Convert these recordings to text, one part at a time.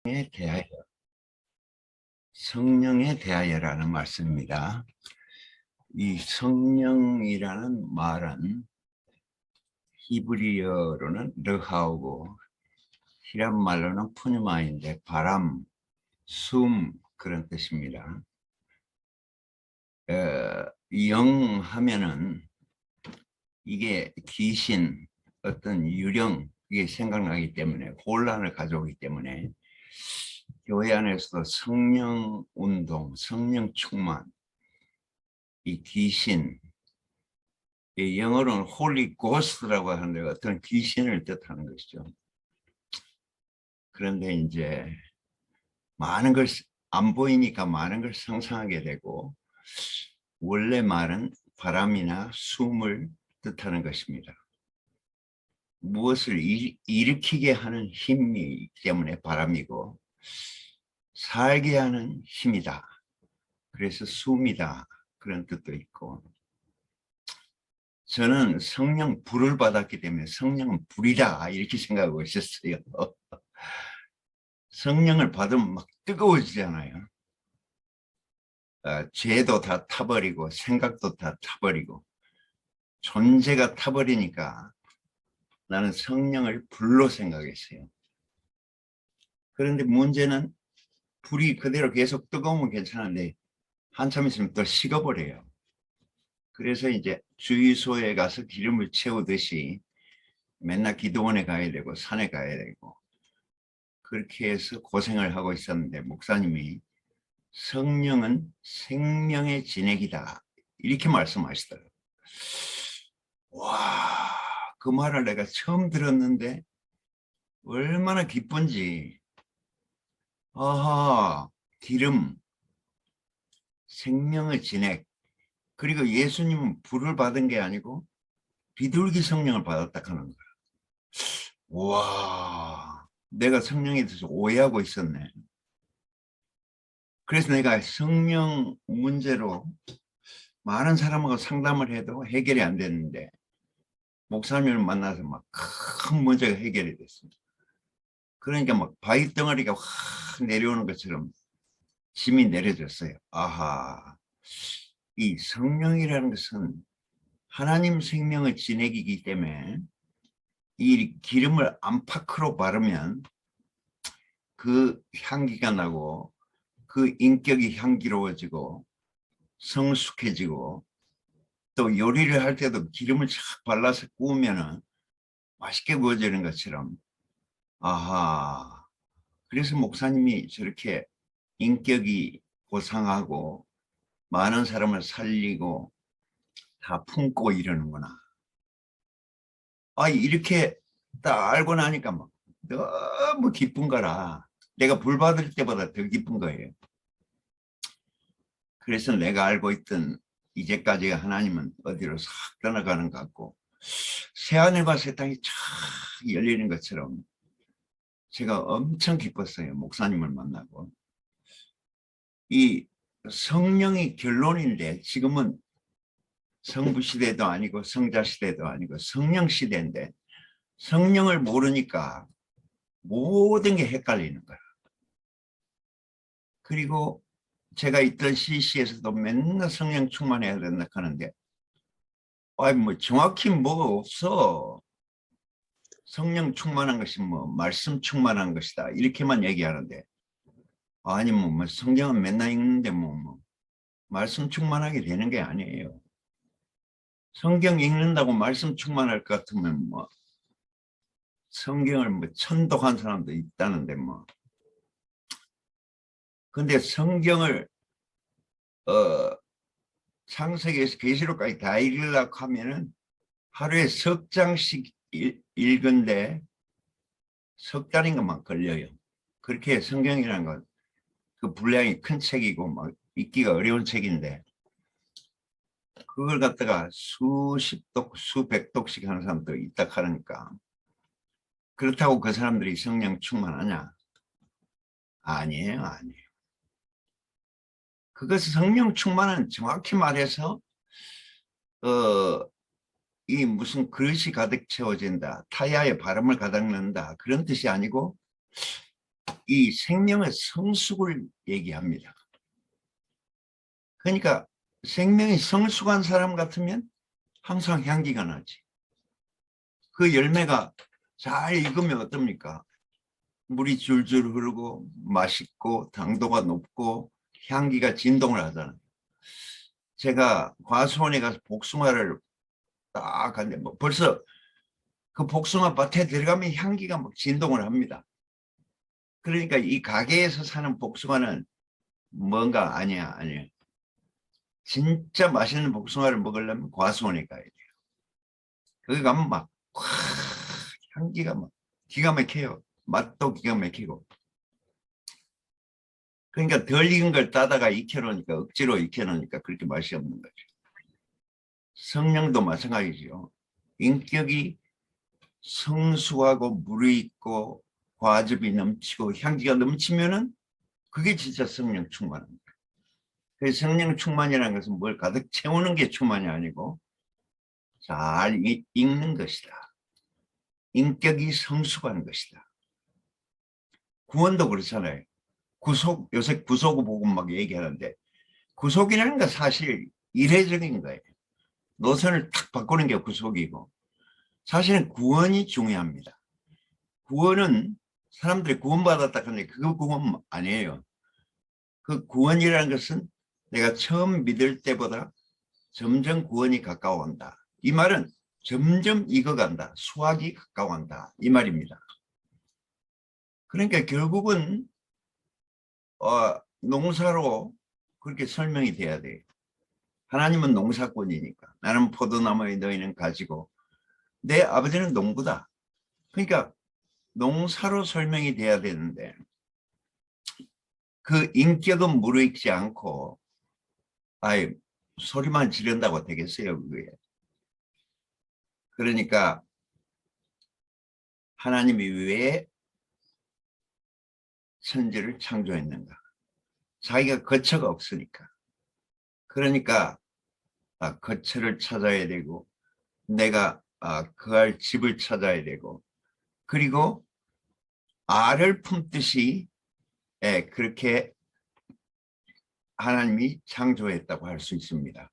성령에 대하여, 성령에 대하여라는 말씀입니다. 이 성령이라는 말은 히브리어로는 르하우고 히람 말로는 푸뉴마인데 바람, 숨 그런 뜻입니다. 영 하면은 이게 귀신, 어떤 유령 이게 생각나기 때문에 혼란을 가져오기 때문에 교회 안에서도 성령 운동, 성령 충만, 이 귀신, 이 영어로는 홀리 고스트라고 하는데 어떤 귀신을 뜻하는 것이죠. 그런데 이제 많은 걸 안 보이니까 많은 걸 상상하게 되고, 원래 말은 바람이나 숨을 뜻하는 것입니다. 무엇을 일으키게 하는 힘이기 때문에 바람이고, 살게 하는 힘이다. 그래서 숨이다. 그런 뜻도 있고, 저는 성령 불을 받았기 때문에 성령은 불이다 이렇게 생각하고 있었어요. 성령을 받으면 막 뜨거워지잖아요. 죄도 다 타버리고 생각도 다 타버리고 존재가 타버리니까 나는 성령을 불로 생각했어요. 그런데 문제는 불이 그대로 계속 뜨거우면 괜찮은데 한참 있으면 또 식어버려요. 그래서 이제 주유소에 가서 기름을 채우듯이 맨날 기도원에 가야 되고 산에 가야 되고 그렇게 해서 고생을 하고 있었는데, 목사님이 성령은 생명의 진액이다 이렇게 말씀하시더라고요. 와, 그 말을 내가 처음 들었는데 얼마나 기쁜지. 아하, 기름, 생명의 진액. 그리고 예수님은 불을 받은 게 아니고 비둘기 성령을 받았다 하는 거야. 와, 내가 성령에 대해서 오해하고 있었네. 그래서 내가 성령 문제로 많은 사람하고 상담을 해도 해결이 안 됐는데, 목사님을 만나서 막 큰 문제가 해결이 됐습니다. 그러니까 막 바위 덩어리가 확 내려오는 것처럼 짐이 내려졌어요. 아하, 이 성령이라는 것은 하나님 생명의 진액이기 때문에 이 기름을 안팎으로 바르면 그 향기가 나고 그 인격이 향기로워지고 성숙해지고, 또 요리를 할 때도 기름을 쫙 발라서 구우면 맛있게 구워지는 것처럼. 아하, 그래서 목사님이 저렇게 인격이 고상하고 많은 사람을 살리고 다 품고 이러는구나. 이렇게 딱 알고 나니까 막 너무 기쁜 거라. 내가 불 받을 때보다 더 기쁜 거예요. 그래서 내가 알고 있던 이제까지 하나님은 어디로 싹 떠나가는 것 같고, 새하늘과 새 땅이 쫙 열리는 것처럼 제가 엄청 기뻤어요. 목사님을 만나고. 이 성령이 결론인데, 지금은 성부 시대도 아니고 성자 시대도 아니고 성령 시대인데, 성령을 모르니까 모든 게 헷갈리는 거야. 그리고 제가 있던 CC에서도 맨날 성령 충만해야 된다 하는데, 뭐 정확히 뭐가 없어. 성령 충만한 것이 뭐 말씀 충만한 것이다 이렇게만 얘기하는데, 아니 뭐 성경은 맨날 읽는데 뭐 말씀 충만하게 되는 게 아니에요. 성경 읽는다고 말씀 충만할 것 같으면 뭐 성경을 뭐 천독한 사람도 있다는데 뭐. 근데 성경을 창세기에서 계시록까지 다 읽으려고 하면은 하루에 석 장씩 읽은데 석 달인가만 걸려요. 그렇게 성경이라는 건 그 분량이 큰 책이고 막 읽기가 어려운 책인데, 그걸 갖다가 수십 독, 수백 독씩 하는 사람도 있다 하니까, 그렇다고 그 사람들이 성령 충만하냐? 아니에요, 아니에요. 그것은 성령 충만은 정확히 말해서 이 무슨 그릇이 가득 채워진다, 타야에 바람을 가득 넣는다 그런 뜻이 아니고, 이 생명의 성숙을 얘기합니다. 그러니까 생명이 성숙한 사람 같으면 항상 향기가 나지. 그 열매가 잘 익으면 어떻습니까? 물이 줄줄 흐르고 맛있고 당도가 높고 향기가 진동을 하잖아요. 제가 과수원에 가서 복숭아를 딱 갔는데 뭐 벌써 그 복숭아 밭에 들어가면 향기가 막 진동을 합니다. 그러니까 이 가게에서 사는 복숭아는 뭔가 아니야. 진짜 맛있는 복숭아를 먹으려면 과수원에 가야 돼요. 거기 가면 막 향기가 막 기가 막혀요. 맛도 기가 막히고. 그러니까 덜 익은 걸 따다가 익혀놓으니까 억지로 익혀놓으니까 그렇게 맛이 없는 거죠. 성령도 마찬가지죠. 인격이 성숙하고 무르익고 과즙이 넘치고 향기가 넘치면은 그게 진짜 성령 충만입니다. 그래서 성령 충만이라는 것은 뭘 가득 채우는 게 충만이 아니고 잘 읽는 것이다. 인격이 성숙한 것이다. 구원도 그렇잖아요. 요새 구속 복음 막 얘기하는데 구속이라는 건 사실 이례적인 거예요. 노선을 탁 바꾸는 게 구속이고 사실은 구원이 중요합니다. 구원은 사람들이 구원받았다 하는데 그거 구원 아니에요. 그 구원이라는 것은 내가 처음 믿을 때보다 점점 구원이 가까워온다. 이 말은 점점 익어간다. 수확이 가까워온다. 이 말입니다. 그러니까 결국은 농사로 그렇게 설명이 돼야 돼요. 하나님은 농사꾼이니까 나는 포도나무에 너희는 가지고 내 아버지는 농부다. 그러니까 농사로 설명이 돼야 되는데 그 인격은 무르익지 않고 아이 소리만 지른다고 되겠어요 그게. 그러니까 하나님이 왜 천지를 창조했는가? 자기가 거처가 없으니까. 그러니까 거처를 찾아야 되고 내가 거할 집을 찾아야 되고 그리고 알을 품듯이 그렇게 하나님이 창조했다고 할 수 있습니다.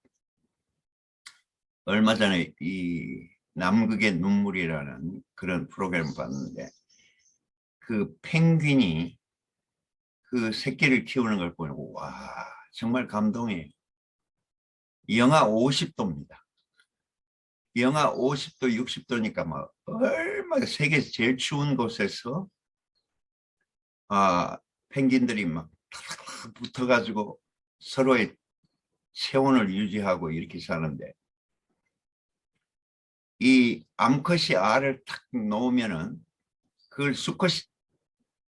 얼마 전에 이 남극의 눈물이라는 그런 프로그램을 봤는데 그 펭귄이 그 새끼를 키우는 걸 보고 와 정말 감동이에요. 영하 50도입니다. 영하 50도, 60도니까 막 얼마나 세계에서 제일 추운 곳에서 펭귄들이 막 붙어가지고 서로의 체온을 유지하고 이렇게 사는데 이 암컷이 알을 탁 놓으면은 그걸 수컷이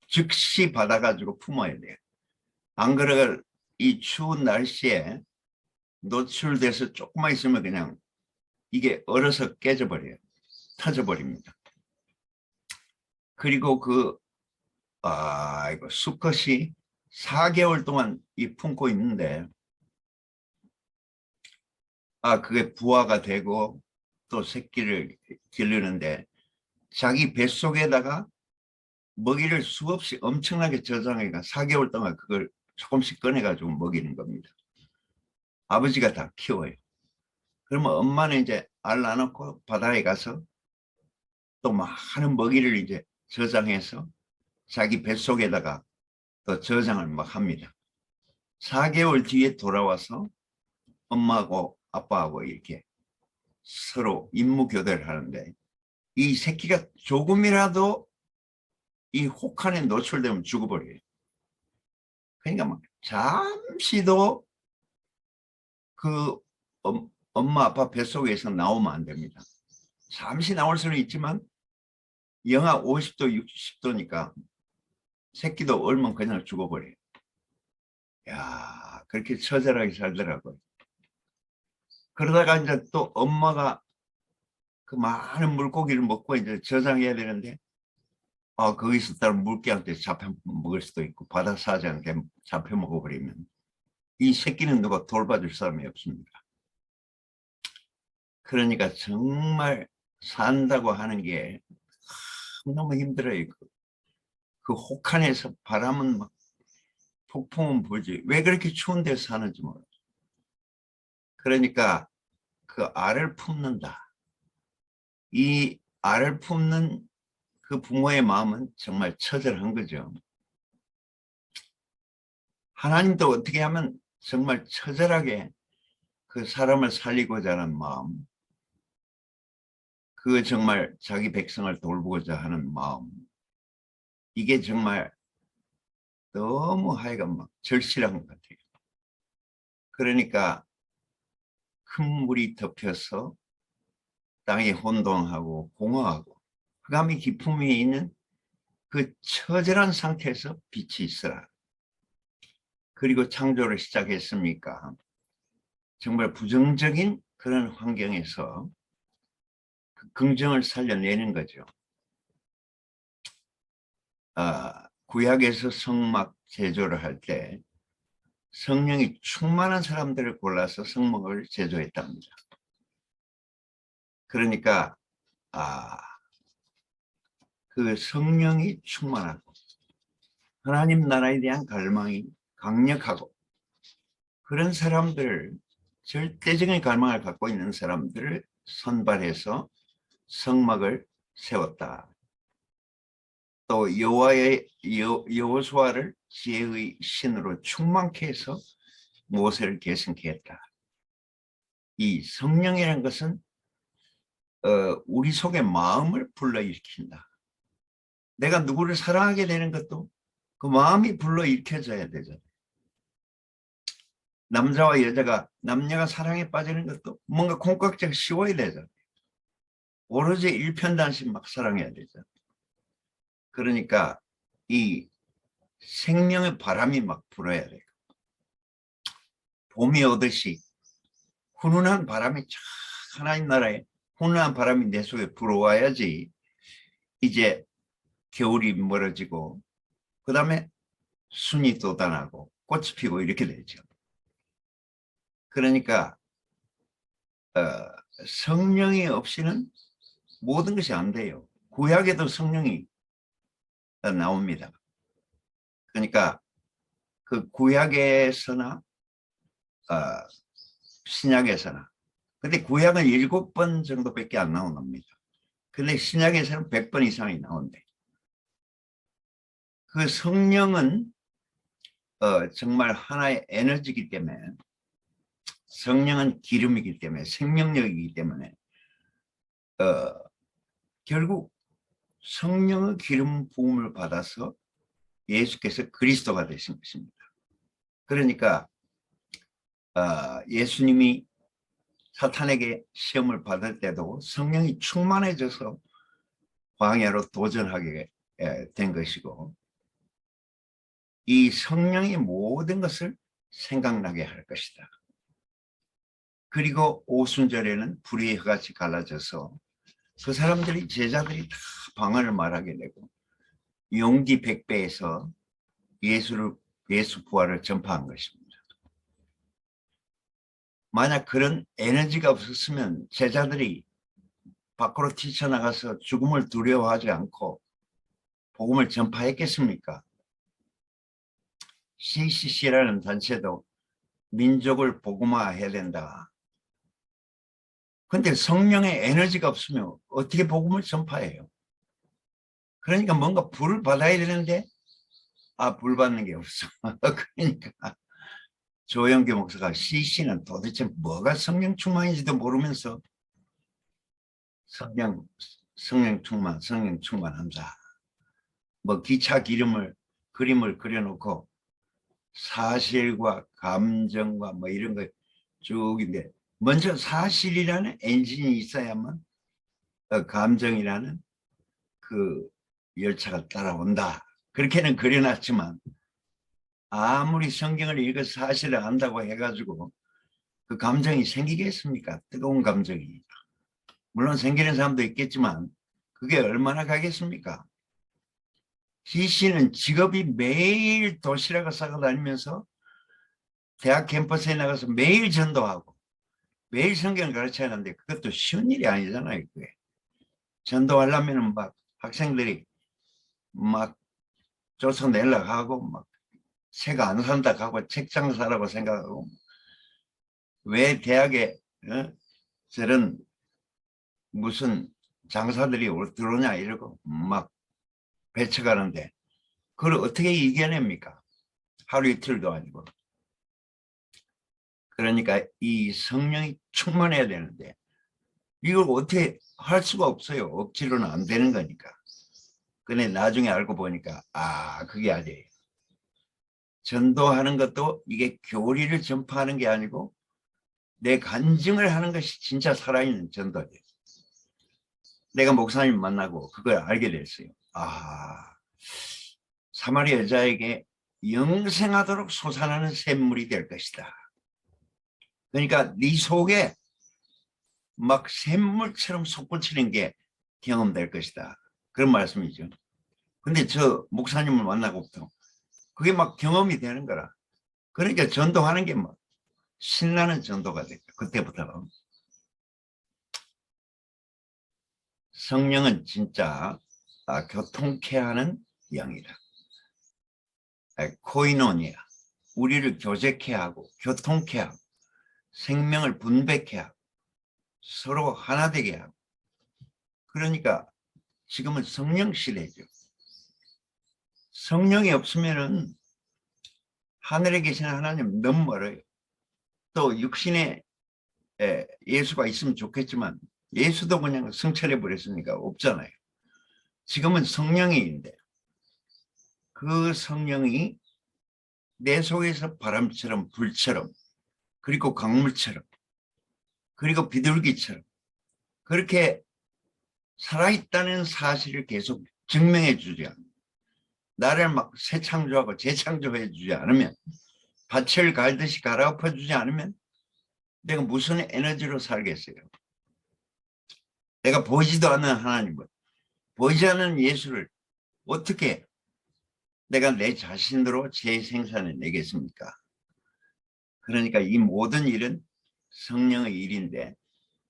즉시 받아가지고 품어야 돼요. 안 그러면 이 추운 날씨에 노출돼서 조금만 있으면 그냥 이게 얼어서 깨져버려요. 터져버립니다. 그리고 이거 수컷이 4개월 동안 이 품고 있는데 그게 부화가 되고 또 새끼를 기르는데 자기 뱃속에다가 먹이를 수없이 엄청나게 저장해가 4개월 동안 그걸 조금씩 꺼내가지고 먹이는 겁니다. 아버지가 다 키워요. 그러면 엄마는 이제 알 낳아놓고 바다에 가서 또 많은 먹이를 이제 저장해서 자기 뱃속에다가 또 저장을 막 합니다. 4개월 뒤에 돌아와서 엄마하고 아빠하고 이렇게 서로 임무 교대를 하는데 이 새끼가 조금이라도 이 혹한에 노출되면 죽어버려요. 그러니까 막 잠시도 그 엄마 아빠 뱃속에서 나오면 안 됩니다. 잠시 나올 수는 있지만 영하 50도 60도니까 새끼도 얼면 그냥 죽어버려요. 야, 그렇게 처절하게 살더라고요. 그러다가 이제 또 엄마가 그 많은 물고기를 먹고 이제 저장해야 되는데 거기서 따른 물개한테 잡혀 먹을 수도 있고 바다 사자한테 잡혀 먹어버리면 이 새끼는 누가 돌봐줄 사람이 없습니다. 그러니까 정말 산다고 하는 게 너무 힘들어요. 그 혹한에서 바람은 막 폭풍은 불지. 왜 그렇게 추운 데서 사는지 몰라. 그러니까 그 알을 품는다. 이 알을 품는 그 부모의 마음은 정말 처절한 거죠. 하나님도 어떻게 하면 정말 처절하게 그 사람을 살리고자 하는 마음, 그 정말 자기 백성을 돌보고자 하는 마음, 이게 정말 너무 하여간 막 절실한 것 같아요. 그러니까 큰 물이 덮여서 땅이 혼돈하고 공허하고 흑암이 깊음에 있는 그 처절한 상태에서 빛이 있어라. 그리고 창조를 시작했습니까? 정말 부정적인 그런 환경에서 그 긍정을 살려내는 거죠. 구약에서 성막 제조를 할 때 성령이 충만한 사람들을 골라서 성막을 제조했답니다. 그러니까 그 성령이 충만하고 하나님 나라에 대한 갈망이 강력하고 그런 사람들을, 절대적인 갈망을 갖고 있는 사람들을 선발해서 성막을 세웠다. 또 여호수아를 지혜의 신으로 충만케 해서 모세를 계승케 했다. 이 성령이라는 것은 우리 속의 마음을 불러일으킨다. 내가 누구를 사랑하게 되는 것도 그 마음이 불러일으켜져야 되잖아요. 남자와 여자가, 남녀가 사랑에 빠지는 것도 뭔가 콩깍지가 씌워야 되잖아요. 오로지 일편단심 막 사랑해야 되잖아요. 그러니까 이 생명의 바람이 막 불어야 돼요. 봄이 오듯이 훈훈한 바람이 쫙, 하나님 나라에 훈훈한 바람이 내 속에 불어와야지 이제 겨울이 멀어지고 그 다음에 순이 돋아나고 꽃이 피고 이렇게 되죠. 그러니까 성령이 없이는 모든 것이 안 돼요. 구약에도 성령이 나옵니다. 그러니까 그 구약에서나 신약에서나, 근데 구약은 7번 정도밖에 안 나옵니다. 근데 신약에서는 100번 이상이 나온대. 그 성령은 정말 하나의 에너지이기 때문에, 성령은 기름이기 때문에, 생명력이기 때문에 결국 성령의 기름 부음을 받아서 예수께서 그리스도가 되신 것입니다. 그러니까 예수님이 사탄에게 시험을 받을 때도 성령이 충만해져서 광야로 도전하게 된 것이고, 이 성령이 모든 것을 생각나게 할 것이다. 그리고 오순절에는 불이 같이 갈라져서 그 사람들이, 제자들이 다 방언을 말하게 되고 용기 100배에서 예수 부활을 전파한 것입니다. 만약 그런 에너지가 없었으면 제자들이 밖으로 뛰쳐나가서 죽음을 두려워하지 않고 복음을 전파했겠습니까? CCC라는 단체도 민족을 복음화해야 된다. 근데 성령의 에너지가 없으면 어떻게 복음을 전파해요? 그러니까 뭔가 불을 받아야 되는데 불 받는 게 없어. 그러니까 조영규 목사가 CC는 도대체 뭐가 성령 충만인지도 모르면서 성령 충만한다. 뭐 기차 그림을 그려놓고 사실과 감정과 뭐 이런 거 쭉인데, 먼저 사실이라는 엔진이 있어야만 감정이라는 그 열차가 따라온다. 그렇게는 그려놨지만 아무리 성경을 읽어서 사실을 안다고 해가지고 그 감정이 생기겠습니까? 뜨거운 감정이. 물론 생기는 사람도 있겠지만 그게 얼마나 가겠습니까? CC는 직업이 매일 도시락을 싸고 다니면서 대학 캠퍼스에 나가서 매일 전도하고 매일 성경을 가르쳐야 하는데 그것도 쉬운 일이 아니잖아요. 그게. 전도하려면 막 학생들이 막 쫓아내려고 하고 막 책 안 산다 하고 책장 사라고 생각하고 왜 대학에 저런 무슨 장사들이 들어오냐 이러고 막 배쳐가는데 그걸 어떻게 이겨냅니까? 하루 이틀도 아니고. 그러니까 이 성령이 충만해야 되는데 이걸 어떻게 할 수가 없어요. 억지로는 안 되는 거니까. 근데 나중에 알고 보니까 그게 아니에요. 전도하는 것도 이게 교리를 전파하는 게 아니고 내 간증을 하는 것이 진짜 살아있는 전도예요. 내가 목사님 만나고 그걸 알게 됐어요. 사마리아 여자에게 영생하도록 솟아나는 샘물이 될 것이다. 그러니까 네 속에 막 샘물처럼 솟구치는 게 경험될 것이다. 그런 말씀이죠. 근데 저 목사님을 만나고부터 그게 막 경험이 되는 거라. 그러니까 전도하는 게 막 신나는 전도가 됐죠. 그때부터. 성령은 진짜 교통케 하는 영이다. 코이노니아, 우리를 교제케 하고 교통케 하고 생명을 분배케 하고 서로 하나 되게 하고. 그러니까 지금은 성령 시대죠. 성령이 없으면은 하늘에 계신 하나님 너무 멀어요. 또 육신에 예수가 있으면 좋겠지만 예수도 그냥 성찰해 버렸으니까 없잖아요. 지금은 성령이 있는데 그 성령이 내 속에서 바람처럼 불처럼 그리고 강물처럼 그리고 비둘기처럼 그렇게 살아있다는 사실을 계속 증명해 주지 않으면, 나를 막 새 창조하고 재창조해 주지 않으면, 밭을 갈듯이 갈아엎어 주지 않으면 내가 무슨 에너지로 살겠어요. 내가 보이지도 않는 하나님을, 보이지 않는 예수를 어떻게 내가 내 자신으로 재생산해 내겠습니까? 그러니까 이 모든 일은 성령의 일인데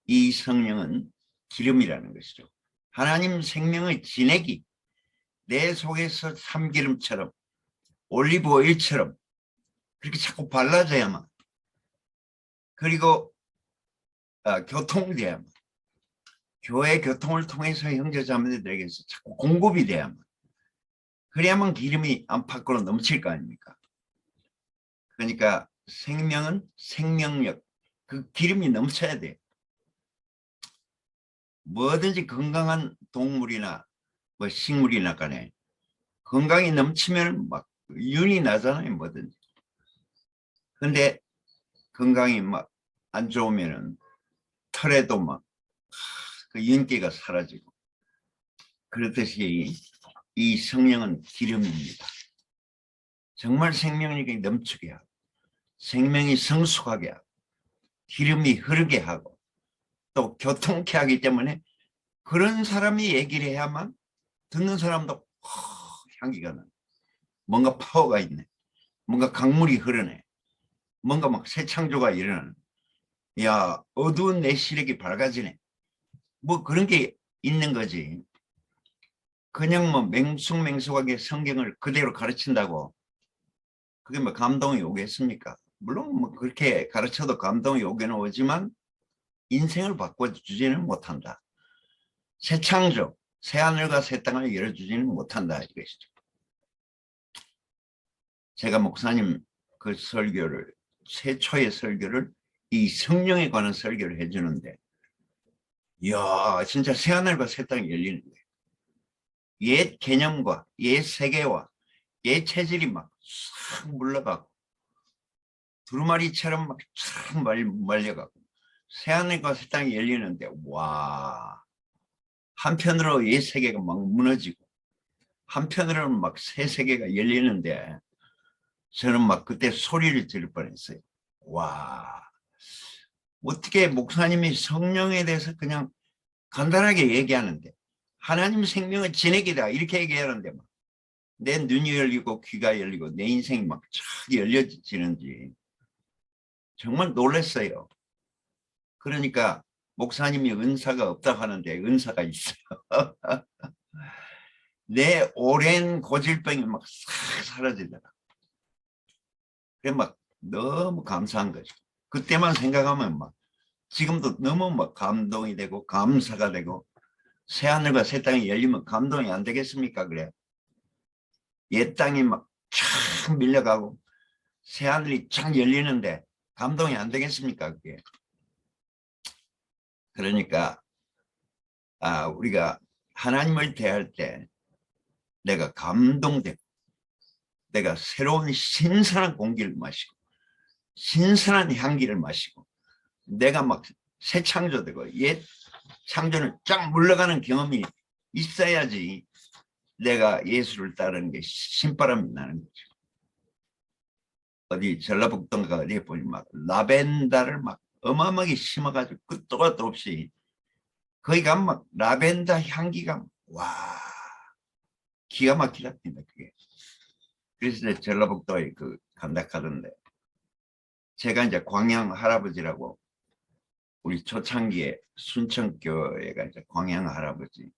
이 성령은 기름이라는 것이죠. 하나님 생명의 진액이 내 속에서 참기름처럼 올리브 오일처럼 그렇게 자꾸 발라져야만, 그리고 교통돼야만, 교회 교통을 통해서 형제자매들에게서 자꾸 공급이 돼야만, 그래야만 기름이 안팎으로 넘칠 거 아닙니까? 그러니까 생명은 생명력, 그 기름이 넘쳐야 돼. 뭐든지 건강한 동물이나 뭐 식물이나 간에 건강이 넘치면 막 윤이 나잖아요, 뭐든지. 근데 건강이 막 안 좋으면은 털에도 막 그 윤기가 사라지고. 그렇듯이 이 성령은 기름입니다. 정말 생명력이 넘치게 하고 생명이 성숙하게 하고 기름이 흐르게 하고 또 교통케 하기 때문에 그런 사람이 얘기를 해야만 듣는 사람도 향기가 나. 뭔가 파워가 있네. 뭔가 강물이 흐르네. 뭔가 막 새 창조가 일어나는. 야, 어두운 내 시력이 밝아지네. 뭐 그런 게 있는 거지. 그냥 뭐 맹숭맹숭하게 성경을 그대로 가르친다고 그게 뭐 감동이 오겠습니까? 물론 뭐 그렇게 가르쳐도 감동이 오기는 오지만 인생을 바꿔주지는 못한다. 새 창조, 새 하늘과 새 땅을 열어주지는 못한다 이것이죠. 제가 목사님 그 설교를, 최초의 설교를 이 성령에 관한 설교를 해주는데, 이야 진짜 새 하늘과 새 땅이 열리는 거예요. 옛 개념과 옛 세계와 옛 체질이 막 싹 물러가고 두루마리처럼 막 싹 말려가고 새하늘과 새 땅이 열리는데, 와, 한편으로 옛 세계가 막 무너지고 한편으로는 막 새 세계가 열리는데 저는 막 그때 소리를 지를 뻔했어요. 와, 어떻게 목사님이 성령에 대해서 그냥 간단하게 얘기하는데 하나님 생명은 진액이다 이렇게 얘기하는데 막 내 눈이 열리고 귀가 열리고 내 인생이 막 쫙 열려지는지 정말 놀랐어요. 그러니까 목사님이 은사가 없다고 하는데 은사가 있어요. 내 오랜 고질병이 막 싹 사라지더라. 그래 막 너무 감사한 거죠. 그때만 생각하면 막 지금도 너무 막 감동이 되고 감사가 되고, 새하늘과 새 땅이 열리면 감동이 안 되겠습니까? 그래. 옛 땅이 막 쫙 밀려가고 새하늘이 쫙 열리는데 감동이 안 되겠습니까? 그게. 그러니까 우리가 하나님을 대할 때 내가 감동되고, 내가 새로운 신선한 공기를 마시고 신선한 향기를 마시고, 내가 막 새 창조되고 옛 창조는 쫙 물러가는 경험이 있어야지 내가 예수를 따르는 게 신바람이 나는 거죠. 어디 전라북도인가 어디에 보니 막 라벤더를 막 어마어마하게 심어가지고 끝도 끝도 없이 거기 가면 막 라벤더 향기가 와 기가 막히답니다. 그게. 그래서 전라북도에 간다 하던데, 제가 이제 광양 할아버지라고, 우리 초창기에 순천교회가 이제 광양 할아버지,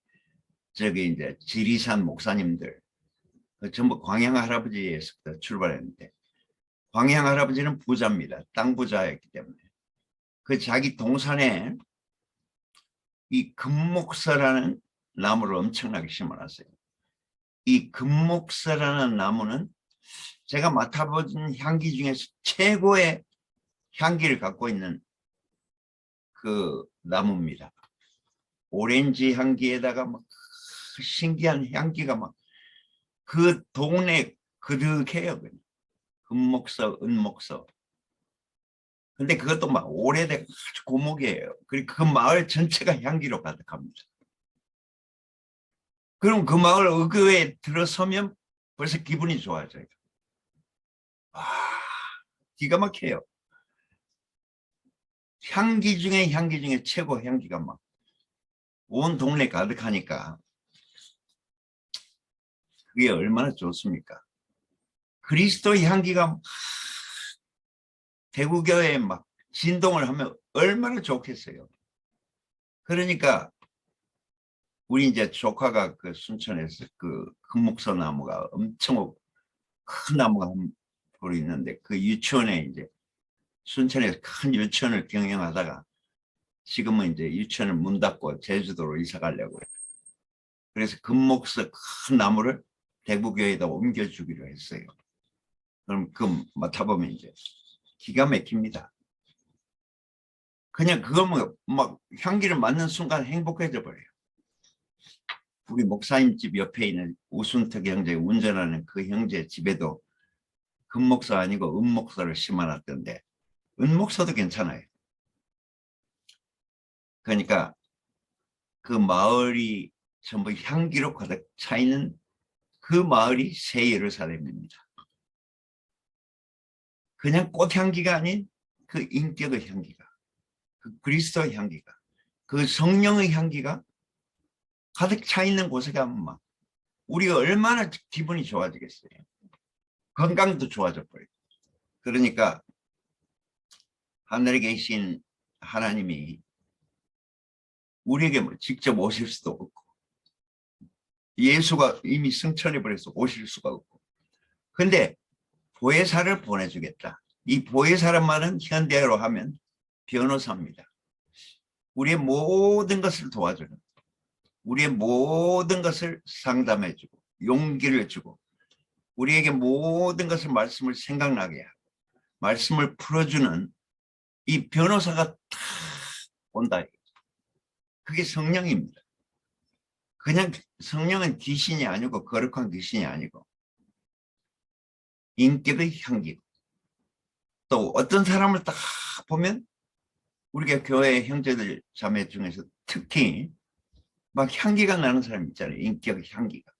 저기 이제 지리산 목사님들 전부 광양 할아버지에서부터 출발했는데, 광양 할아버지는 부자입니다. 땅 부자였기 때문에 그 자기 동산에 이 금목서라는 나무를 엄청나게 심어놨어요. 이 금목서라는 나무는 제가 맡아본 향기 중에서 최고의 향기를 갖고 있는 그 나무입니다. 오렌지 향기에다가 막 신기한 향기가 막 그 동네 그득해요. 금목서, 은목서. 근데 그것도 막 오래돼 아주 고목이에요. 그리고 그 마을 전체가 향기로 가득합니다. 그럼 그 마을 어귀에 들어서면 벌써 기분이 좋아져요. 와, 기가 막혀요. 향기 중에 향기 중에 최고 향기가 막 온 동네 가득하니까 그게 얼마나 좋습니까? 그리스도의 향기가 대구교회에 막 진동을 하면 얼마나 좋겠어요. 그러니까 우리 이제 조카가 그 순천에서 그 금목서 나무가 엄청 큰 나무가 한 그루 있는데, 그 유치원에 이제 순천에서 큰 유치원을 경영하다가 지금은 이제 유치원을 문 닫고 제주도로 이사 가려고 해요. 그래서 금목서 큰 나무를 대구교회에다 옮겨주기로 했어요. 그럼 그 맡아보면 이제 기가 막힙니다. 그냥 그거 막 향기를 맡는 순간 행복해져 버려요. 우리 목사님 집 옆에 있는 우순택 형제 운전하는 그 형제 집에도 금목서 아니고 은목서를 심어놨던데, 은목서도 괜찮아요. 그러니까 그 마을이 전부 향기로 가득 차 있는 그 마을이 새 예루살렘입니다. 그냥 꽃향기가 아닌 그 인격의 향기가, 그 그리스도의 향기가, 그 성령의 향기가 가득 차 있는 곳에 가면 막 우리가 얼마나 기분이 좋아지겠어요. 건강도 좋아져 버려요. 그러니까 하늘에 계신 하나님이 우리에게 직접 오실 수도 없고, 예수가 이미 승천해 버려서 오실 수가 없고, 근데 보혜사를 보내주겠다. 이 보혜사란 말은 현대어로 하면 변호사입니다. 우리의 모든 것을 도와주는, 우리의 모든 것을 상담해주고 용기를 주고, 우리에게 모든 것을 말씀을 생각나게 하고 말씀을 풀어주는 이 변호사가 다 온다. 그게 성령입니다. 그냥 성령은 귀신이 아니고, 거룩한 귀신이 아니고 인격의 향기고, 또 어떤 사람을 딱 보면 우리가 교회 형제들 자매 중에서 특히 막 향기가 나는 사람 있잖아요. 인격의 향기가.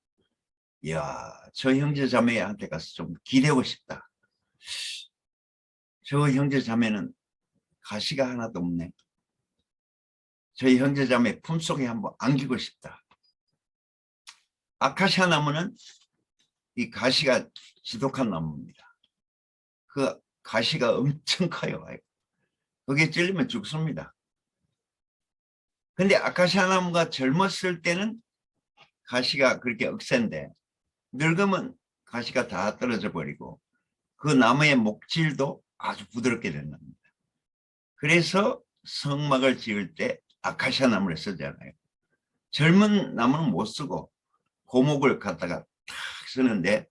이야, 저 형제 자매한테 가서 좀 기대고 싶다. 저 형제 자매는 가시가 하나도 없네. 저희 형제 자매 품속에 한번 안기고 싶다. 아카시아 나무는 이 가시가 지독한 나무입니다. 그 가시가 엄청 커요. 거기에 찔리면 죽습니다. 근데 아카시아 나무가 젊었을 때는 가시가 그렇게 억센데 늙으면 가시가 다 떨어져 버리고 그 나무의 목질도 아주 부드럽게 된답니다. 그래서 성막을 지을 때 아카시아 나무를 쓰잖아요. 젊은 나무는 못 쓰고 고목을 갖다가 탁 쓰는데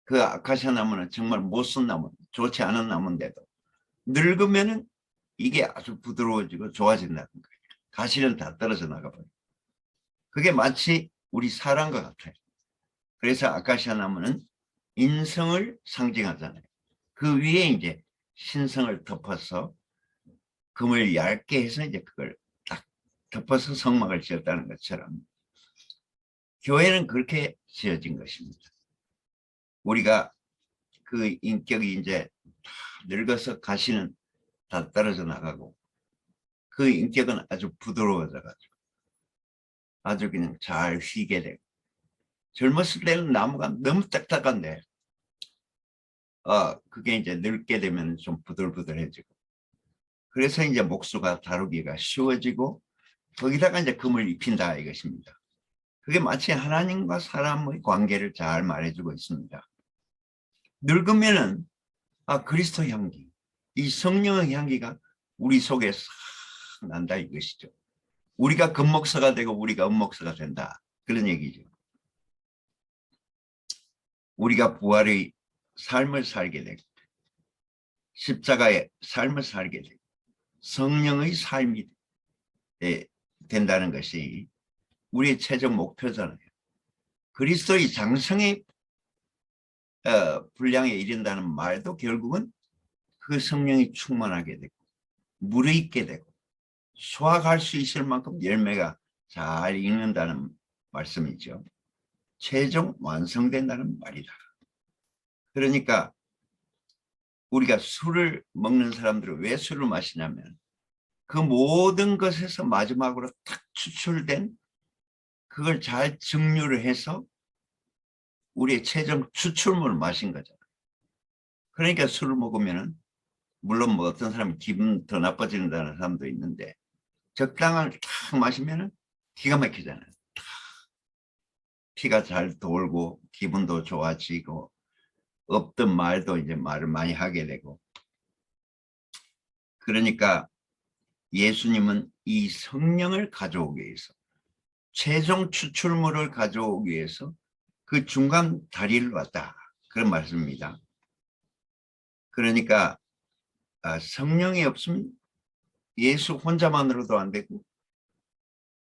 그 아카시아 나무는 정말 못 쓴 나무, 좋지 않은 나무인데도 늙으면은 이게 아주 부드러워지고 좋아진다는 거예요. 가시는 다 떨어져 나가버려요. 그게 마치 우리 사람과 같아요. 그래서 아카시아 나무는 인성을 상징하잖아요. 그 위에 이제 신성을 덮어서 금을 얇게 해서 이제 그걸 딱 덮어서 성막을 지었다는 것처럼 교회는 그렇게 지어진 것입니다. 우리가 그 인격이 이제 다 늙어서 가시는 다 떨어져 나가고 그 인격은 아주 부드러워져 가지고 아주 그냥 잘 휘게 되고 젊었을 때는 나무가 너무 딱딱한데 그게 이제 늙게 되면 좀 부들부들해지고 그래서 이제 목수가 다루기가 쉬워지고 거기다가 이제 금을 입힌다 이것입니다. 그게 마치 하나님과 사람의 관계를 잘 말해주고 있습니다. 늙으면은 그리스도 향기, 이 성령의 향기가 우리 속에 싹 난다 이것이죠. 우리가 금목서가 되고 우리가 은목서가 된다 그런 얘기죠. 우리가 부활의 삶을 살게 되고 십자가의 삶을 살게 되고 성령의 삶이 된다는 것이 우리의 최종 목표잖아요. 그리스도의 장성의 분량에 이른다는 말도 결국은 그 성령이 충만하게 되고 무르익게 되고 수확할 수 있을 만큼 열매가 잘 익는다는 말씀이죠. 최종 완성된다는 말이다. 그러니까 우리가 술을 먹는 사람들은 왜 술을 마시냐면 그 모든 것에서 마지막으로 탁 추출된 그걸 잘 증류를 해서 우리의 최종 추출물을 마신 거잖아요. 그러니까 술을 먹으면은 물론 뭐 어떤 사람이 기분 더 나빠진다는 사람도 있는데 적당한 탁 마시면은 기가 막히잖아요. 피가 잘 돌고 기분도 좋아지고 없던 말도 이제 말을 많이 하게 되고 그러니까 예수님은 이 성령을 가져오기 위해서 최종 추출물을 가져오기 위해서 그 중간 다리를 왔다 그런 말씀입니다. 그러니까 성령이 없으면 예수 혼자만으로도 안 되고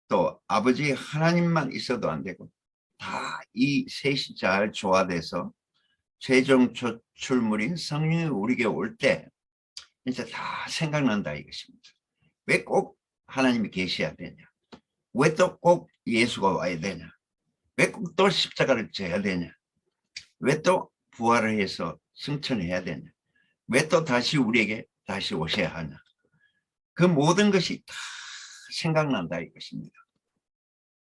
또 아버지 하나님만 있어도 안 되고 다 이 셋이 잘 조화돼서 최종 추출물인 성령이 우리에게 올 때 진짜 다 생각난다 이것입니다. 왜 꼭 하나님이 계셔야 되냐? 왜 또 꼭 예수가 와야 되냐? 왜 꼭 또 십자가를 져야 되냐? 왜 또 부활을 해서 승천해야 되냐? 왜 또 다시 우리에게 다시 오셔야 하냐? 그 모든 것이 다 생각난다 이것입니다.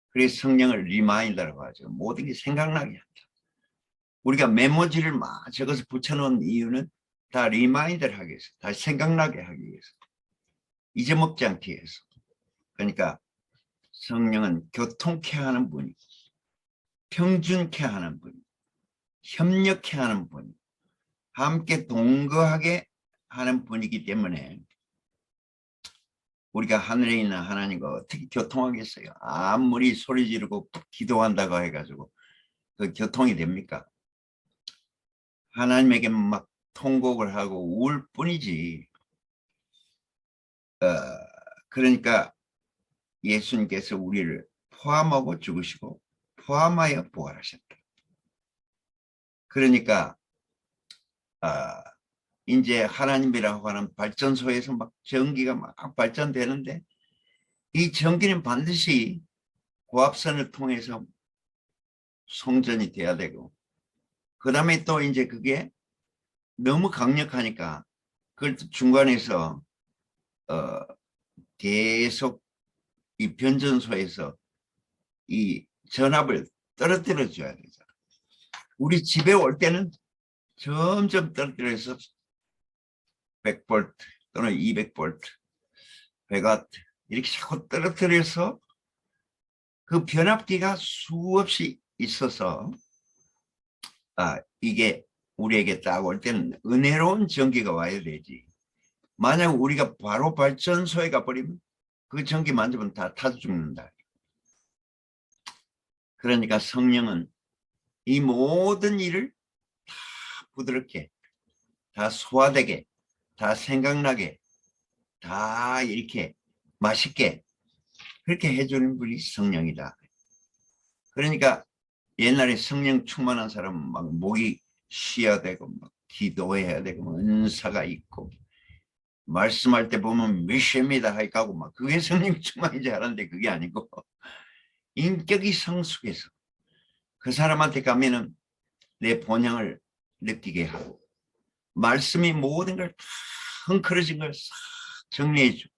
그래서 성령을 리마인더라고 하죠. 모든 게 생각나게 한다. 우리가 메모지를 막 적어서 붙여놓은 이유는 다 리마인더를 하기 위해서, 다시 생각나게 하기 위해서, 잊어먹지 않기 위해서. 그러니까 성령은 교통케 하는 분이, 평준케 하는 분이, 협력케 하는 분이, 함께 동거하게 하는 분이기 때문에 우리가 하늘에 있는 하나님과 어떻게 교통하겠어요? 아무리 소리 지르고 기도한다고 해가지고 그 교통이 됩니까? 하나님에게 막 통곡을 하고 울 뿐이지. 그러니까 예수님께서 우리를 포함하고 죽으시고 포함하여 부활하셨다. 그러니까 이제 하나님이라고 하는 발전소에서 막 전기가 막 발전되는데 이 전기는 반드시 고압선을 통해서 송전이 돼야 되고 그 다음에 또 이제 그게 너무 강력하니까 그걸 중간에서 계속 이 변전소에서 이 전압을 떨어뜨려 줘야 되잖아. 우리 집에 올 때는 점점 떨어뜨려서 100V 또는 200V, 100W 이렇게 자꾸 떨어뜨려서 그 변압기가 수없이 있어서 이게 우리에게 딱 올 때는 은혜로운 전기가 와야 되지. 만약 우리가 바로 발전소에 가버리면 그 전기 만지면 다 타서 죽는다. 그러니까 성령은 이 모든 일을 다 부드럽게, 다 소화되게, 다 생각나게, 다 이렇게 맛있게 그렇게 해주는 분이 성령이다. 그러니까 옛날에 성령 충만한 사람은 막 목이 쉬어야 되고 막 기도해야 되고 은사가 있고 말씀할 때 보면 메시입니다 하고 막 그게 성령 충만인지 알았는데 그게 아니고 인격이 성숙해서 그 사람한테 가면은 내 본향을 느끼게 하고 말씀이 모든 걸 다 헝클어진 걸 싹 정리해주고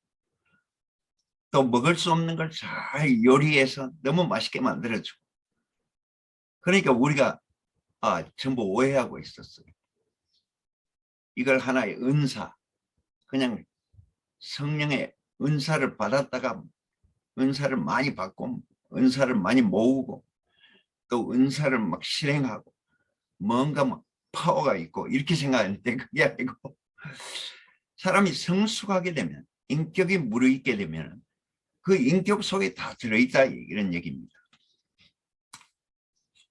또 먹을 수 없는 걸 잘 요리해서 너무 맛있게 만들어주고 그러니까 우리가 전부 오해하고 있었어요. 이걸 하나의 은사 그냥 성령의 은사를 받았다가 은사를 많이 받고 은사를 많이 모으고 또 은사를 막 실행하고 뭔가 막 파워가 있고 이렇게 생각하는데 그게 아니고 사람이 성숙하게 되면 인격이 무르익게 되면 그 인격 속에 다 들어있다 이런 얘기입니다.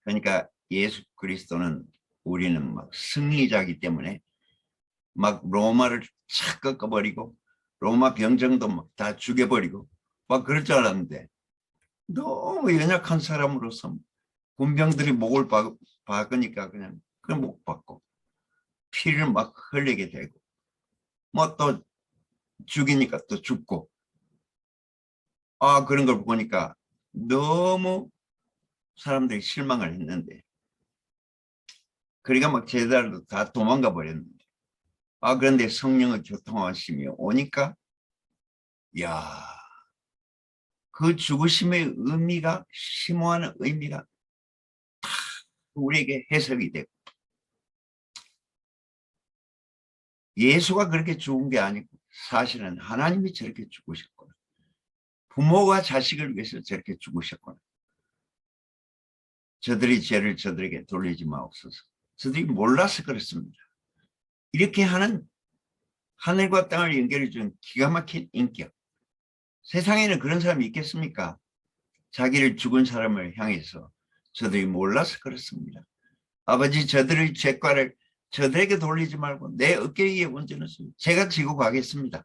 그러니까 예수 그리스도는 우리는 막 승리자이기 때문에 막 로마를 착 꺾어버리고 로마 병정도 막 다 죽여버리고 막 그럴 줄 알았는데 너무 연약한 사람으로서 군병들이 목을 박으니까 그냥 목 박고 피를 막 흘리게 되고 뭐 또 죽이니까 또 죽고 그런 걸 보니까 너무 사람들이 실망을 했는데 그러니까 막 제자들도 다 도망가 버렸는데 그런데 성령의 교통하심이 오니까 야 그 죽으심의 의미가 심오한 의미가 우리에게 해석이 되고 예수가 그렇게 죽은 게 아니고 사실은 하나님이 저렇게 죽으셨구나. 부모가 자식을 위해서 저렇게 죽으셨구나. 저들이 죄를 저들에게 돌리지 마옵소서. 저들이 몰라서 그렇습니다. 이렇게 하는 하늘과 땅을 연결해 준 기가 막힌 인격. 세상에는 그런 사람이 있겠습니까? 자기를 죽은 사람을 향해서 저들이 몰라서 그렇습니다. 아버지 저들의 죄과를 저들에게 돌리지 말고 내 어깨 위에 얹어놓으시면 제가 지고 가겠습니다.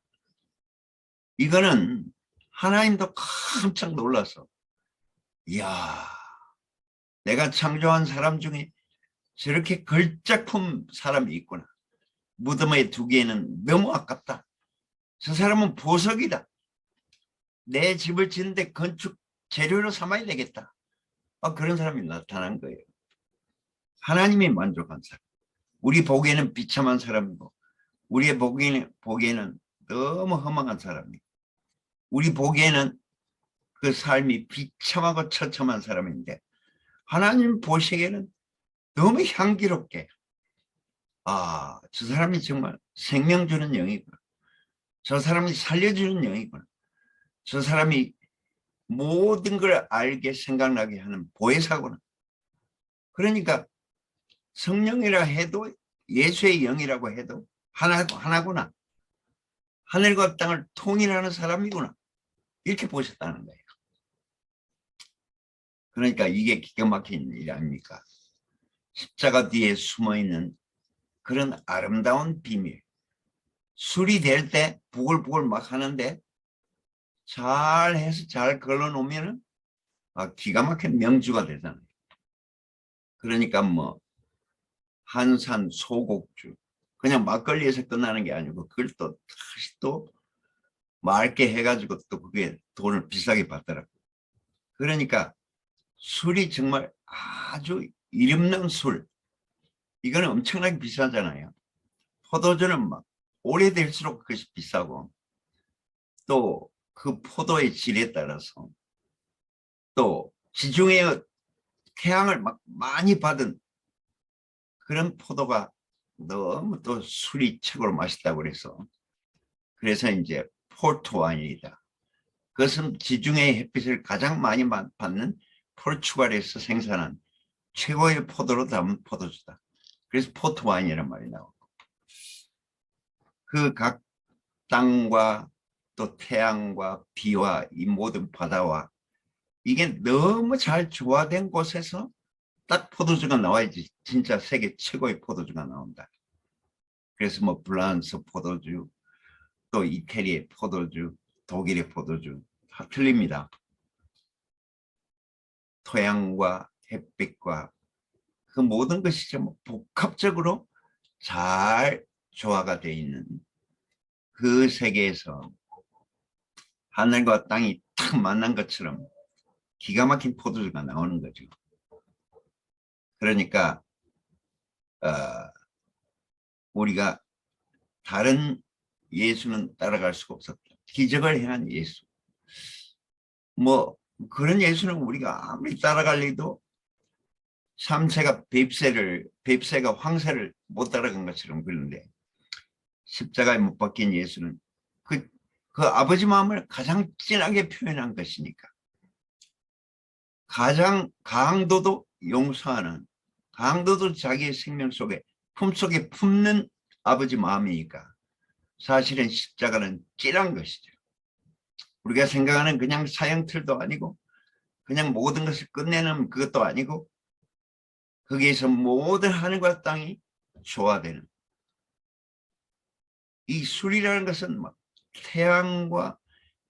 이거는 하나님도 깜짝 놀라서 이야 내가 창조한 사람 중에 저렇게 걸작품 사람이 있구나. 무덤에 두기에는 너무 아깝다. 저 사람은 보석이다. 내 집을 짓는데 건축 재료로 삼아야 되겠다. 그런 사람이 나타난 거예요. 하나님이 만족한 사람. 우리 보기에는 비참한 사람이고 우리의 보기에는 너무 허망한 사람이고 우리 보기에는 그 삶이 비참하고 처참한 사람인데 하나님 보시기에는 너무 향기롭게 저 사람이 정말 생명 주는 영이구나. 저 사람이 살려주는 영이구나. 저 사람이 모든 걸 알게 생각나게 하는 보혜사구나. 그러니까 성령이라 해도 예수의 영이라고 해도 하나구나. 하늘과 땅을 통일하는 사람이구나. 이렇게 보셨다는 거예요. 그러니까 이게 기가 막힌 일 아닙니까? 십자가 뒤에 숨어있는 그런 아름다운 비밀. 술이 될 때 부글부글 막 하는데 잘 해서 잘 걸러놓으면 기가 막힌 명주가 되잖아요. 그러니까 뭐 한산 소곡주 그냥 막걸리에서 끝나는 게 아니고 그걸 또 다시 또 맑게 해가지고 또 그게 돈을 비싸게 받더라고요. 그러니까 술이 정말 아주 이름난 술 이거는 엄청나게 비싸잖아요. 포도주는 막 오래될수록 그것이 비싸고 또 그 포도의 질에 따라서 또 지중해 태양을 막 많이 받은 그런 포도가 너무 또 술이 최고로 맛있다고 그래서 이제 포르투 와인이다. 그것은 지중해 햇빛을 가장 많이 받는 포르투갈에서 생산한 최고의 포도로 담은 포도주다. 그래서 포트와인이란 말이 나오고, 그 각 땅과 또 태양과 비와 이 모든 바다와 이게 너무 잘 조화된 곳에서 딱 포도주가 나와야지 진짜 세계 최고의 포도주가 나온다. 그래서 뭐 프랑스 포도주, 또 이태리의 포도주, 독일의 포도주 다 틀립니다. 토양과 햇빛과 그 모든 것이 좀 복합적으로 잘 조화가 되어 있는 그 세계에서 하늘과 땅이 탁 만난 것처럼 기가 막힌 포도주가 나오는 거죠. 그러니까 우리가 다른 예수는 따라갈 수가 없었다. 기적을 행한 예수. 뭐 그런 예수는 우리가 아무리 따라갈 리도 삼세가 뱁새가 황새를 못 따라간 것처럼. 그런데 십자가에 못 박힌 예수는 그 아버지 마음을 가장 진하게 표현한 것이니까, 가장 강도도 용서하는, 강도도 자기의 생명 속에 품속에 품는 아버지 마음이니까 사실은 십자가는 찐한 것이죠. 우리가 생각하는 그냥 사형틀도 아니고 그냥 모든 것을 끝내는 그것도 아니고, 거기에서 모든 하늘과 땅이 조화되는, 이 술이라는 것은 막 태양과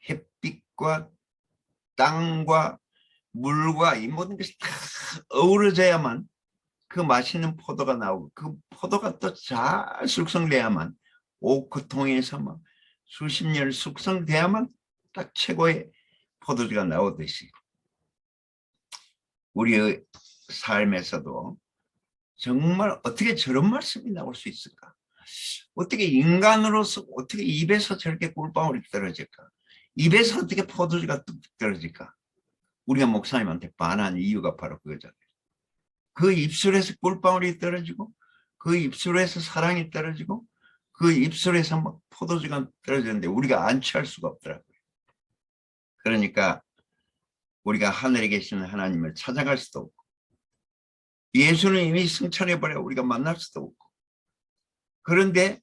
햇빛과 땅과 물과 이 모든 것이 다 어우러져야만 그 맛있는 포도가 나오고, 그 포도가 또 잘 숙성돼야만, 오크통에서 막 수십 년 숙성돼야만 딱 최고의 포도주가 나오듯이 우리의 삶에서도 정말 어떻게 저런 말씀이 나올 수 있을까? 어떻게 인간으로서 어떻게 입에서 저렇게 꿀방울이 떨어질까? 입에서 어떻게 포도주가 뚝 떨어질까? 우리가 목사님한테 반한 이유가 바로 그거잖아요. 그 입술에서 꿀방울이 떨어지고, 그 입술에서 사랑이 떨어지고, 그 입술에서 막 포도주가 떨어지는데 우리가 안 취할 수가 없더라고요. 그러니까 우리가 하늘에 계시는 하나님을 찾아갈 수도 없고, 예수는 이미 승천해버려 우리가 만날 수도 없고, 그런데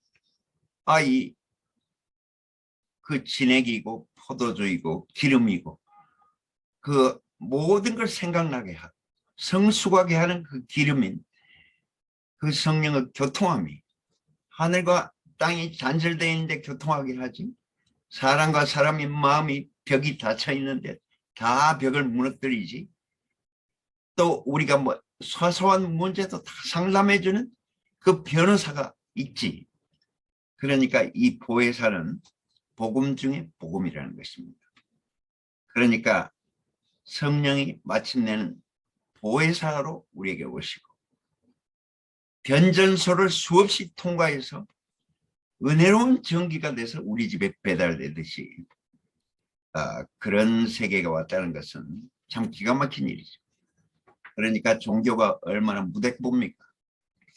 그 진액이고 포도주이고 기름이고 그 모든 걸 생각나게 하고 성숙하게 하는 그 기름인 그 성령의 교통함이, 하늘과 땅이 단절되어 있는데 교통하게 하지, 사람과 사람의 마음이 벽이 닫혀 있는데 다 벽을 무너뜨리지, 또 우리가 뭐 사소한 문제도 다 상담해주는 그 변호사가 있지. 그러니까 이 보혜사는 복음 중에 복음이라는 것입니다. 그러니까 성령이 마침내는 보혜사로 우리에게 오시고, 변전소를 수없이 통과해서 은혜로운 전기가 돼서 우리 집에 배달되듯이 그런 세계가 왔다는 것은 참 기가 막힌 일이죠. 그러니까 종교가 얼마나 무대봅니까?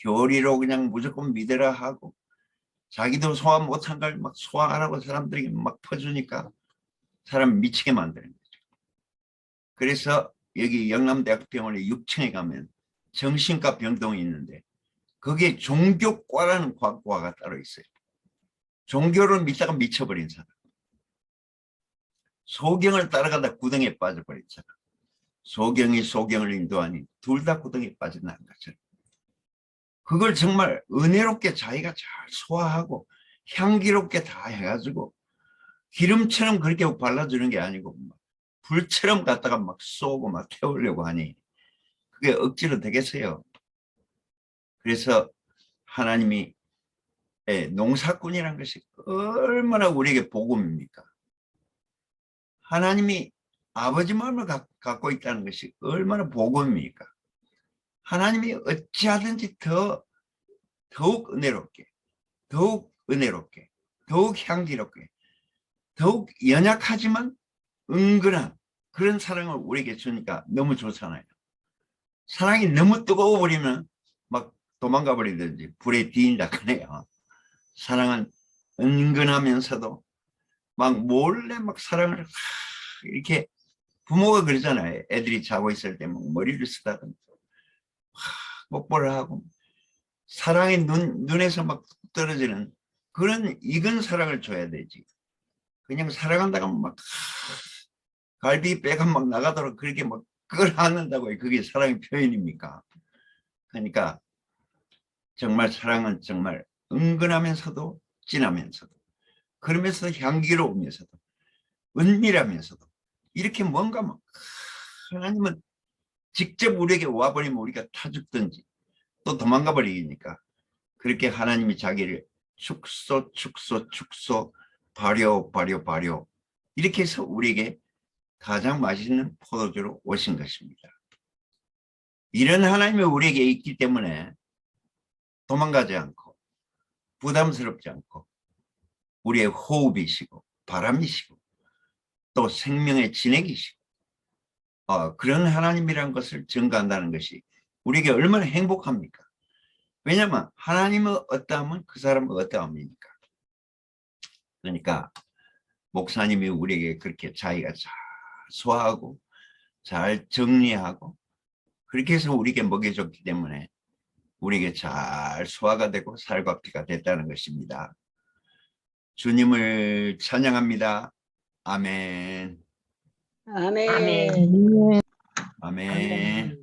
교리로 그냥 무조건 믿으라 하고, 자기도 소화 못한 걸 막 소화하라고 사람들에게 막 퍼주니까 사람 미치게 만드는 거죠. 그래서 여기 영남대학병원에 6층에 가면 정신과 병동이 있는데 거기에 종교과라는 과가 따로 있어요. 종교를 믿다가 미쳐버린 사람, 소경을 따라가다 구덩이에 빠져버린 사람, 소경이 소경을 인도하니 둘 다 구덩이에 빠져나간 것처럼, 그걸 정말 은혜롭게 자기가 잘 소화하고 향기롭게 다 해가지고 기름처럼 그렇게 발라주는 게 아니고 불처럼 갖다가 막 쏘고 막 태우려고 하니 그게 억지로 되겠어요. 그래서 하나님이 농사꾼이라는 것이 얼마나 우리에게 복음입니까? 하나님이 아버지 마음을 갖고 있다는 것이 얼마나 복음입니까? 하나님이 어찌하든지 더욱 은혜롭게, 더욱 은혜롭게, 더욱 향기롭게, 더욱 연약하지만 은근한 그런 사랑을 우리에게 주니까 너무 좋잖아요. 사랑이 너무 뜨거워 버리면 막 도망가 버리든지 불에 뒤인다 그래요. 사랑은 은근하면서도 막 몰래 막 사랑을 이렇게 부모가 그러잖아요. 애들이 자고 있을 때 막 머리를 쓰다듬고 뽀뽀를 하고 사랑이 눈에서 막 떨어지는 그런 익은 사랑을 줘야 되지. 그냥 사랑한다고 하면 막 갈비 뼈가 막 나가도록 그렇게 막 그걸 안는다고요. 그게 사랑의 표현입니까? 그러니까 정말 사랑은 정말 은근하면서도 진하면서도 그러면서 향기로우면서도 은밀하면서도 이렇게 뭔가 막 하나님은 직접 우리에게 와버리면 우리가 타죽든지 또 도망가 버리니까 그렇게 하나님이 자기를 축소 축소 축소 발효 발효 발효 이렇게 해서 우리에게 가장 맛있는 포도주로 오신 것입니다. 이런 하나님이 우리에게 있기 때문에 도망가지 않고 부담스럽지 않고 우리의 호흡이시고 바람이시고 또 생명의 진액이시고 그런 하나님이라는 것을 증거한다는 것이 우리에게 얼마나 행복합니까? 왜냐하면 하나님은 어떠하면 그 사람은 어떠합니까? 그러니까 목사님이 우리에게 그렇게 자기가 잘 소화하고 잘 정리하고 그렇게 해서 우리에게 먹여줬기 때문에 우리에게 잘 소화가 되고 살과 피가 됐다는 것입니다. 주님을 찬양합니다. 아멘. 아멘. 아멘. 아멘.